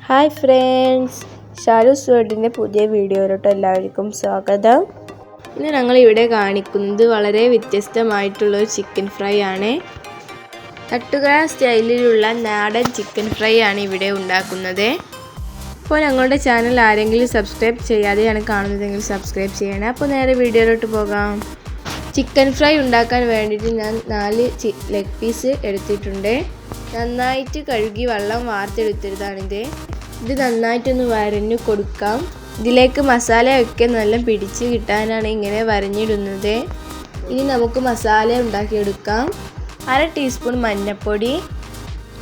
Hi friends, ഷാലുസ് വേൾഡിൻ്റെ പുതിയ വീഡിയോയിലോട്ട് എല്ലാവർക്കും സ്വാഗതം. ഇന്ന് ഞങ്ങളിവിടെ കാണിക്കുന്നത് വളരെ വ്യത്യസ്തമായിട്ടുള്ളൊരു ചിക്കൻ ഫ്രൈ ആണ്. തട്ടുകട സ്റ്റൈലിലുള്ള നാടൻ ചിക്കൻ ഫ്രൈ ആണ് ഇവിടെ ഉണ്ടാക്കുന്നത്. അപ്പോൾ ഞങ്ങളുടെ ചാനൽ ആരെങ്കിലും സബ്സ്ക്രൈബ് ചെയ്യാതെയാണ് കാണുന്നതെങ്കിൽ സബ്സ്ക്രൈബ് ചെയ്യണേ. അപ്പോൾ നേരെ വീഡിയോയിലോട്ട് പോകാം. ചിക്കൻ ഫ്രൈ ഉണ്ടാക്കാൻ വേണ്ടിയിട്ട് ഞാൻ 4 ലെഗ് പീസ് എടുത്തിട്ടുണ്ട്. നന്നായിട്ട് കഴുകി വെള്ളം വാർത്തെടുത്തതാണിത്. ഇത് നന്നായിട്ടൊന്ന് വരഞ്ഞു കൊടുക്കാം. ഇതിലേക്ക് മസാലയൊക്കെ നല്ല പിടിച്ച് കിട്ടാനാണ് ഇങ്ങനെ വരഞ്ഞിടുന്നത്. ഇനി നമുക്ക് മസാല ഉണ്ടാക്കിയെടുക്കാം. 1/2 ടീസ്പൂൺ മഞ്ഞൾപ്പൊടി,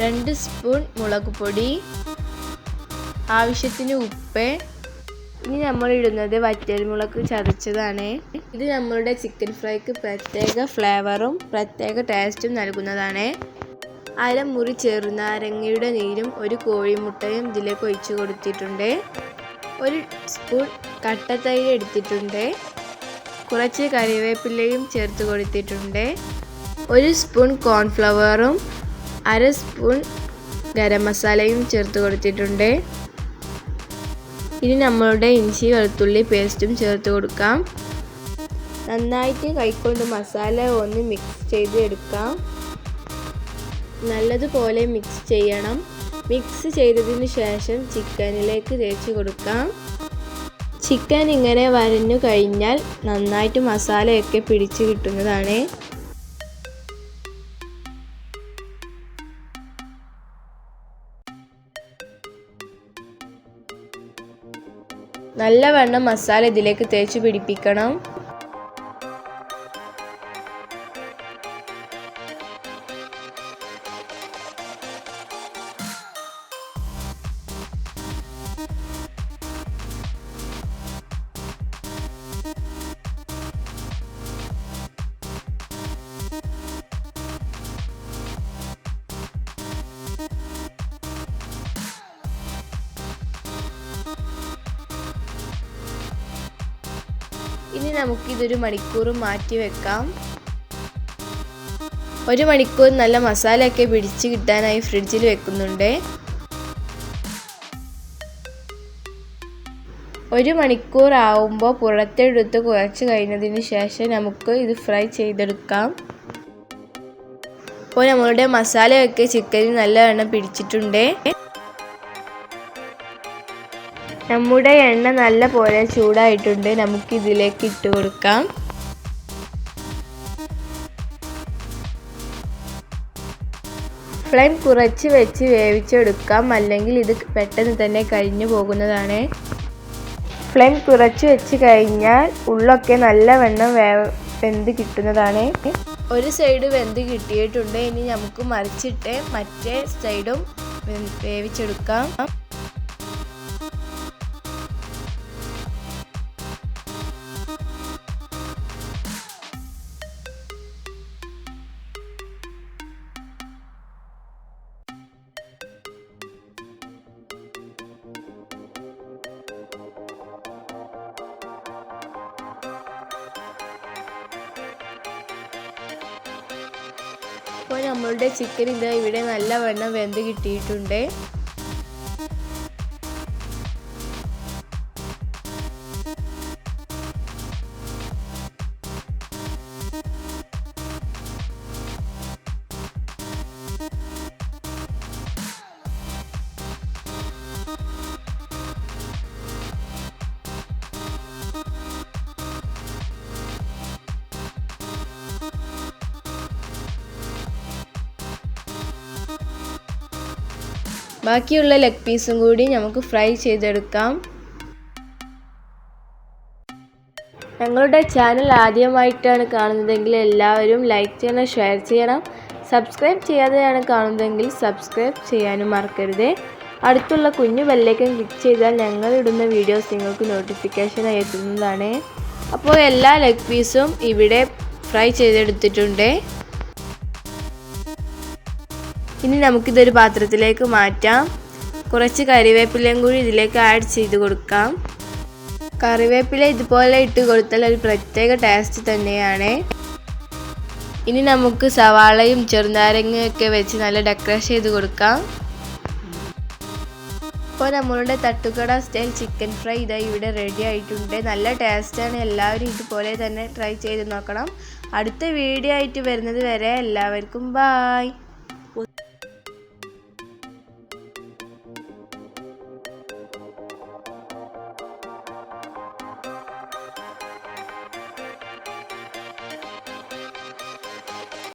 2 സ്പൂൺ മുളക് പൊടി, ആവശ്യത്തിന് ഉപ്പ്. ഇനി നമ്മൾ ഇടുന്നത് വറ്റൽമുളക് ചതച്ചതാണ്. ഇത് നമ്മളുടെ ചിക്കൻ ഫ്രൈക്ക് പ്രത്യേക ഫ്ലേവറും പ്രത്യേക ടേസ്റ്റും നൽകുന്നതാണ്. 1/2 മുറി ചെറുനാരങ്ങയുടെ നീരും 1 കോഴിമുട്ടയും ഇതിലേക്ക് ഒഴിച്ചു കൊടുത്തിട്ടുണ്ട്. 1 സ്പൂൺ കട്ടത്തൈര് എടുത്തിട്ടുണ്ട്. കുറച്ച് കറിവേപ്പിലയും ചേർത്ത് കൊടുത്തിട്ടുണ്ട്. 1 സ്പൂൺ കോൺഫ്ലവറും 1/2 സ്പൂൺ ഗരം മസാലയും ചേർത്ത് കൊടുത്തിട്ടുണ്ട്. ഇനി നമ്മളുടെ ഇഞ്ചി വെളുത്തുള്ളി പേസ്റ്റും ചേർത്ത് കൊടുക്കാം. നന്നായിട്ട് കൈകൊണ്ട് മസാല ഒന്ന് മിക്സ് ചെയ്ത് എടുക്കാം. നല്ലതുപോലെ മിക്സ് ചെയ്യണം. മിക്സ് ചെയ്തതിന് ശേഷം ചിക്കനിലേക്ക് തേച്ച് കൊടുക്കാം. ചിക്കൻ ഇങ്ങനെ വരഞ്ഞു കഴിഞ്ഞാൽ നന്നായിട്ട് മസാലയൊക്കെ പിടിച്ച് കിട്ടുന്നതാണ്. നല്ലവണ്ണം മസാല ഇതിലേക്ക് തേച്ച് പിടിപ്പിക്കണം. ഇനി നമുക്കിതൊരു മണിക്കൂർ മാറ്റി വെക്കാം. 1 മണിക്കൂർ നല്ല മസാലയൊക്കെ പിടിച്ച് കിട്ടാനായി ഫ്രിഡ്ജിൽ വെക്കുന്നുണ്ട്. 1 മണിക്കൂർ ആവുമ്പോൾ പുറത്തെടുത്ത് കുറച്ച് കഴിഞ്ഞതിന് ശേഷം നമുക്ക് ഇത് ഫ്രൈ ചെയ്തെടുക്കാം. അപ്പോൾ നമ്മളുടെ മസാലയൊക്കെ ചിക്കനിൽ നല്ലവണ്ണം പിടിച്ചിട്ടുണ്ട്. നമ്മുടെ എണ്ണ നല്ല പോലെ ചൂടായിട്ടുണ്ട്. നമുക്ക് ഇതിലേക്ക് ഇട്ട് കൊടുക്കാം. ഫ്ലെയിം കുറച്ച് വെച്ച് വേവിച്ചെടുക്കാം, അല്ലെങ്കിൽ ഇത് പെട്ടെന്ന് തന്നെ കരിഞ്ഞു പോകുന്നതാണ്. ഫ്ലെയിം കുറച്ച് വെച്ച് കഴിഞ്ഞാൽ ഉള്ളൊക്കെ നല്ലവണ്ണം വെന്ത് കിട്ടുന്നതാണ്. ഒരു സൈഡ് വെന്ത് കിട്ടിയിട്ടുണ്ട്. ഇനി നമുക്ക് മറിച്ചിട്ട് മറ്റേ സൈഡും വേവിച്ചെടുക്കാം. അപ്പോൾ നമ്മളുടെ ചിക്കൻ ഇതാ ഇവിടെ നല്ലവണ്ണം വെന്ത് കിട്ടിയിട്ടുണ്ട്. ബാക്കിയുള്ള ലെഗ് പീസും കൂടി നമുക്ക് ഫ്രൈ ചെയ്തെടുക്കാം. ഞങ്ങളുടെ ചാനൽ ആദ്യമായിട്ടാണ് കാണുന്നതെങ്കിൽ എല്ലാവരും ലൈക്ക് ചെയ്യണം, ഷെയർ ചെയ്യണം. സബ്സ്ക്രൈബ് ചെയ്യാതെയാണ് കാണുന്നതെങ്കിൽ സബ്സ്ക്രൈബ് ചെയ്യാനും മറക്കരുത്. അടുത്തുള്ള കുഞ്ഞു ബെല്ലൈക്കൺ ക്ലിക്ക് ചെയ്താൽ ഞങ്ങൾ ഇടുന്ന വീഡിയോസ് നിങ്ങൾക്ക് നോട്ടിഫിക്കേഷനായി എത്തുന്നതാണ്. അപ്പോൾ എല്ലാ ലെഗ് പീസും ഇവിടെ ഫ്രൈ ചെയ്തെടുത്തിട്ടുണ്ട്. ഇനി നമുക്കിതൊരു പാത്രത്തിലേക്ക് മാറ്റാം. കുറച്ച് കറിവേപ്പിലയും കൂടി ഇതിലേക്ക് ആഡ് ചെയ്ത് കൊടുക്കാം. കറിവേപ്പില ഇതുപോലെ ഇട്ട് കൊടുത്താൽ ഒരു പ്രത്യേക ടേസ്റ്റ് തന്നെയാണ്. ഇനി നമുക്ക് സവാളയും ചെറുനാരങ്ങയൊക്കെ വെച്ച് നല്ല ഡെക്കറേറ്റ് ചെയ്ത് കൊടുക്കാം. അപ്പോൾ നമ്മളുടെ തട്ടുകട സ്റ്റൈൽ ചിക്കൻ ഫ്രൈ ഇതാ ഇവിടെ റെഡി ആയിട്ടുണ്ട്. നല്ല ടേസ്റ്റാണ്. എല്ലാവരും ഇതുപോലെ തന്നെ ട്രൈ ചെയ്ത് നോക്കണം. അടുത്ത വീഡിയോ ആയിട്ട് വരുന്നത് വരെ എല്ലാവർക്കും ബായ്.